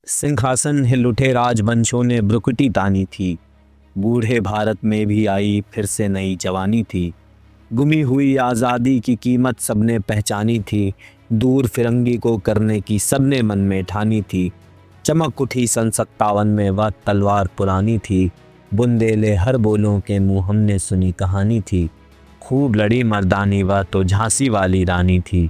सिंहासन हिल उठे, राजवंशों ने ब्रुकुटी तानी थी। बूढ़े भारत में भी आई फिर से नई जवानी थी। गुमी हुई आज़ादी की कीमत सबने पहचानी थी। दूर फिरंगी को करने की सबने मन में ठानी थी। चमक उठी सन 57 में, वह तलवार पुरानी थी। बुंदेले हर बोलों के मुँह हमने सुनी कहानी थी। खूब लड़ी मर्दानी, वह तो झांसी वाली रानी थी।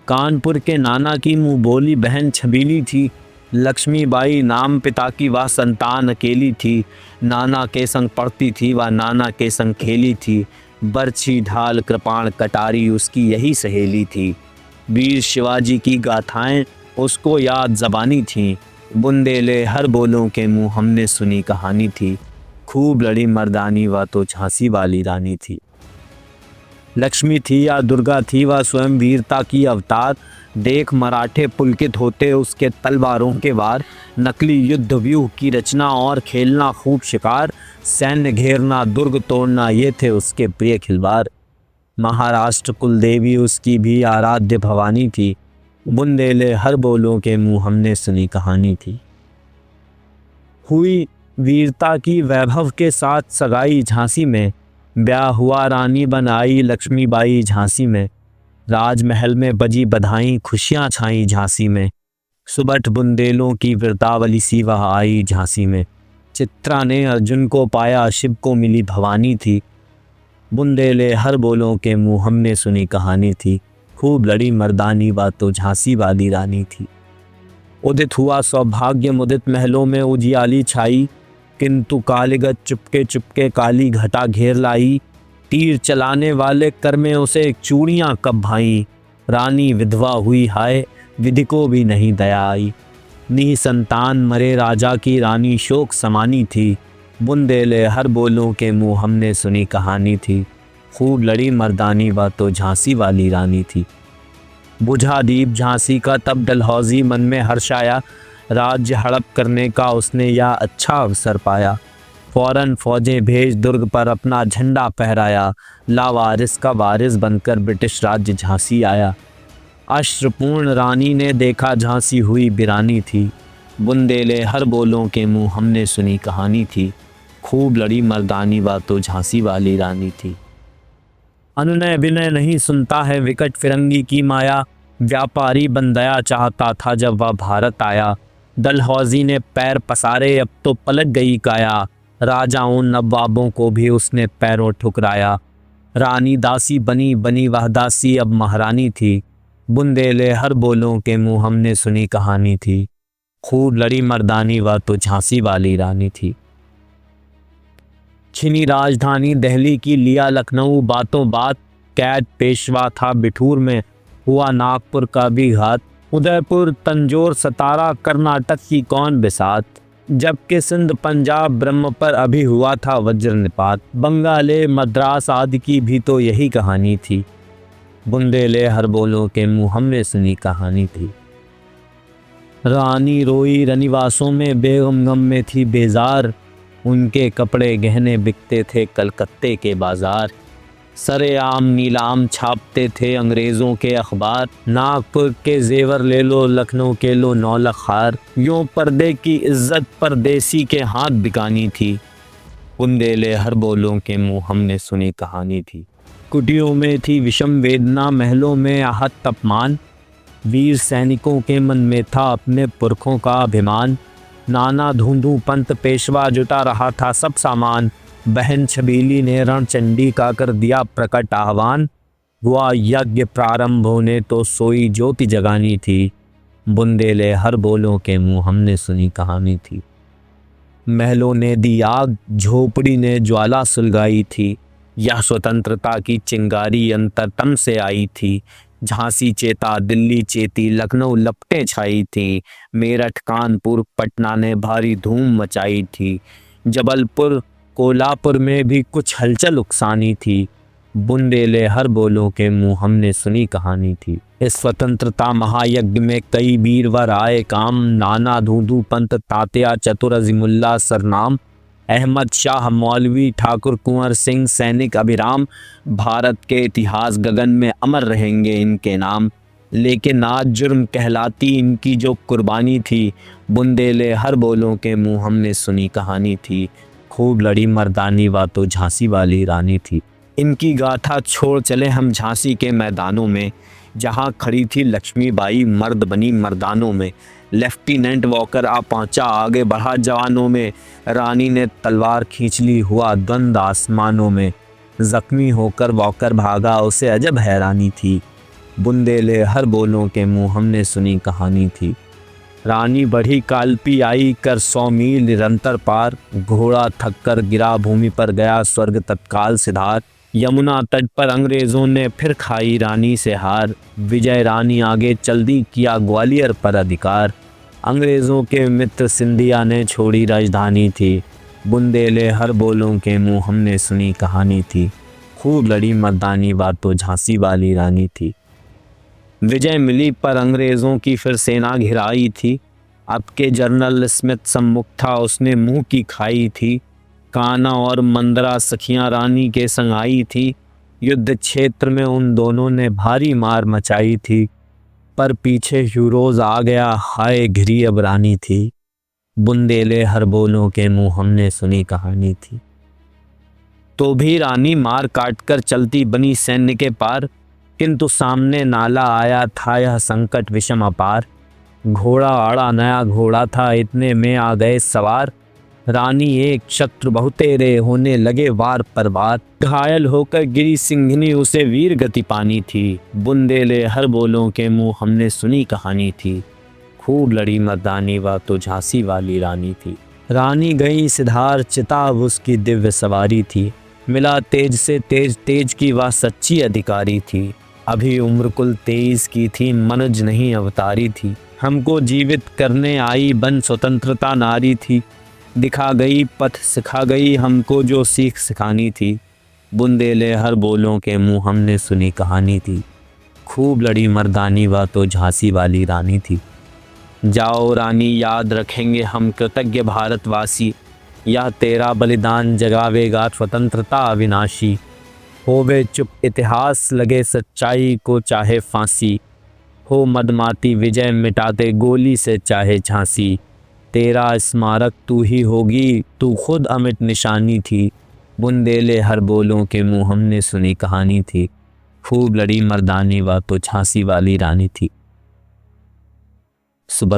कानपुर के नाना की मुँह बोली बहन छबीली थी। लक्ष्मीबाई नाम पिता की, वह संतान अकेली थी। नाना के संग पढ़ती थी, वह नाना के संग खेली थी। बरछी ढाल कृपाण कटारी उसकी यही सहेली थी। वीर शिवाजी की गाथाएं उसको याद ज़बानी थीं। बुंदेले हर बोलों के मुँह हमने सुनी कहानी थी। खूब लड़ी मर्दानी, वह तो झांसी वाली रानी थी। लक्ष्मी थी या दुर्गा थी, वह स्वयं वीरता की अवतार। देख मराठे पुलकित होते उसके तलवारों के वार। नकली युद्ध व्यूह की रचना और खेलना खूब शिकार। सैन्य घेरना दुर्ग तोड़ना, ये थे उसके प्रिय खिलवाड़। महाराष्ट्र कुलदेवी उसकी भी आराध्य भवानी थी। बुंदेले हर बोलों के मुँह हमने सुनी कहानी थी। हुई वीरता की वैभव के साथ सगाई झांसी में। ब्याह हुआ रानी बन आई लक्ष्मीबाई झांसी में। राजमहल में बजी बधाई, खुशियां छाई झांसी में। सुबह बुंदेलों की वृतावली सी वह आई झांसी में। चित्रा ने अर्जुन को पाया, शिव को मिली भवानी थी। बुंदेले हर बोलों के मुँह हमने सुनी कहानी थी। खूब लड़ी मर्दानी, वह तो झांसी वाली रानी थी। उदित हुआ सौभाग्य मुदित महलों में उजियाली छाई। किंतु कालिगत चुपके चुपके काली घटा घेर लाई। तीर चलाने वाले कर में उसे चूड़ियाँ कब भाई। रानी विधवा हुई हाय, विधि को भी नहीं दया आई। निसंतान मरे राजा की, रानी शोक समानी थी। बुंदेले हर बोलों के मुँह हमने सुनी कहानी थी। खूब लड़ी मर्दानी, वह तो झांसी वाली रानी थी। बुझा दीप झांसी का तब डलहौजी मन में हर्ष आया। राज्य हड़प करने का उसने यह अच्छा अवसर पाया। फौरन फौजें भेज दुर्ग पर अपना झंडा फहराया। लावारिस का वारिस बनकर ब्रिटिश राज्य झांसी आया। अश्रुपूर्ण रानी ने देखा झांसी हुई बिरानी थी। बुंदेले हर बोलों के मुँह हमने सुनी कहानी थी। खूब लड़ी मर्दानी, वह तो झांसी वाली रानी थी। अनुनय विनय नहीं सुनता है विकट फिरंगी की माया। व्यापारी बन दया चाहता था जब वह भारत आया। डलहौजी ने पैर पसारे, अब तो पलट गई काया। राजाओं नवाबों को भी उसने पैरों ठुकराया। रानी दासी बनी बनी वह दासी अब महारानी थी। बुंदेले हर बोलों के मुँह हमने सुनी कहानी थी। खूब लड़ी मर्दानी, वह तो झांसी वाली रानी थी। छिनी राजधानी दिल्ली की, लिया लखनऊ बातों बात। कैद पेशवा था बिठूर में, हुआ नागपुर का भी घात। उदयपुर तंजौर सतारा, कर्नाटक की कौन बिसात। जबकि सिंध पंजाब ब्रह्म पर अभी हुआ था वज्र निपात। बंगाले मद्रास आदि की भी तो यही कहानी थी। बुंदेले हर बोलों के मुँह हमने सुनी कहानी थी। रानी रोई रनिवासों में, बेगम गम में थी बेजार। उनके कपड़े गहने बिकते थे कलकत्ते के बाजार। सरेआम नीलाम छापते थे अंग्रेज़ों के अखबार। नागपुर के जेवर ले लो, लखनऊ के लो नौलख हार। यूँ पर्दे की इज्जत परदेसी के हाथ बिकानी थी। बुंदेले हर बोलों के मुँह हमने सुनी कहानी थी। कुटियों में थी विषम वेदना, महलों में आहत अपमान। वीर सैनिकों के मन में था अपने पुरखों का अभिमान। नाना धूंधू पंत पेशवा जुटा रहा था सब सामान। बहन छबीली ने रणचंडी का कर दिया प्रकट आह्वान। हुआ यज्ञ प्रारंभ होने तो सोई ज्योति जगानी थी। बुंदेले हर बोलों के मुँह हमने सुनी कहानी थी। महलों ने दी आग, झोपड़ी ने ज्वाला सुलगाई थी। यह स्वतंत्रता की चिंगारी अंतरतम से आई थी। झांसी चेता, दिल्ली चेती, लखनऊ लपटें छाई थी। मेरठ कानपुर पटना ने भारी धूम मचाई थी। जबलपुर कोल्हापुर में भी कुछ हलचल उकसानी थी। बुंदेले हर बोलों के मुँह हमने सुनी कहानी थी। इस स्वतंत्रता महायज्ञ में कई वीरवर आए काम। नाना धूंधू पंत, तात्या चतुर, अजीमुल्ला सरनाम। अहमद शाह मौलवी, ठाकुर कुंवर सिंह, सैनिक अभिराम। भारत के इतिहास गगन में अमर रहेंगे इनके नाम। लेकिन आज जुर्म कहलाती इनकी जो कुर्बानी थी। बुंदेले हर बोलों के मुंह हमने सुनी कहानी थी। खूब लड़ी मर्दानी बातों झांसी वाली रानी थी। इनकी गाथा छोड़ चले हम झांसी के मैदानों में, जहां खड़ी थी लक्ष्मीबाई मर्द बनी मर्दानों में। लेफ्टिनेंट वॉकर आ पहुंचा आगे बढ़ा जवानों में, रानी ने तलवार खींच ली हुआ द्वंद आसमानों में। जख्मी होकर वॉकर भागा उसे अजब हैरानी थी। बुंदेले हर बोलों के मुंह हमने सुनी कहानी थी। रानी बढ़ी कालपी आई कर 100 मील निरंतर पार, घोड़ा थक कर गिरा भूमि पर गया स्वर्ग तत्काल सिधार। यमुना तट पर अंग्रेजों ने फिर खाई रानी से हार, विजय रानी आगे चल दी किया ग्वालियर पर अधिकार। अंग्रेजों के मित्र सिंधिया ने छोड़ी राजधानी थी। बुंदेले हर बोलों के मुंह हमने सुनी कहानी थी। खूब लड़ी मर्दानी बातों झांसी वाली रानी थी। विजय मिली पर अंग्रेज़ों की फिर सेना घिराई थी। अब के जनरल स्मिथ सम्मुख था उसने मुंह की खाई थी। कान्हा और मंदरा सखियां रानी के संग आई थी। युद्ध क्षेत्र में उन दोनों ने भारी मार मचाई थी। पर पीछे ह्यूरोज आ गया हाय घिरी अब रानी थी। बुंदेले हर बोलों के मुंह हमने सुनी कहानी थी। तो भी रानी मार काट कर चलती बनी सैन्य के पार, किंतु सामने नाला आया था यह संकट विषम अपार। घोड़ा आड़ा नया घोड़ा था इतने में आ गए सवार। रानी एक शत्रु बहुतेरे होने लगे वार पर वार। घायल होकर गिरी सिंघनी उसे वीर गति पानी थी। बुंदेले हर बोलों के मुंह हमने सुनी कहानी थी। खूब लड़ी मर्दानी बातों झांसी वाली रानी थी। रानी गई सिधार चिताब उसकी दिव्य सवारी थी। मिला तेज से तेज तेज की वह सच्ची अधिकारी थी। अभी उम्र कुल 23 की थी मनुज नहीं अवतारी थी। हमको जीवित करने आई बन स्वतंत्रता नारी थी। दिखा गई पथ सिखा गई हमको जो सीख सिखानी थी। बुंदेले हर बोलों के मुंह हमने सुनी कहानी थी। खूब लड़ी मर्दानी बातों झांसी वाली रानी थी। जाओ रानी याद रखेंगे हम कृतज्ञ भारतवासी, यह तेरा बलिदान जगावेगा स्वतंत्रता अविनाशी। होवे चुप इतिहास लगे सच्चाई को चाहे फांसी, हो मदमाती विजय मिटाते गोली से चाहे झांसी। तेरा स्मारक तू ही होगी तू खुद अमिट निशानी थी। बुंदेले हर बोलों के मुंह हमने सुनी कहानी थी। खूब लड़ी मर्दानी बातों झांसी वाली रानी थी। सुबह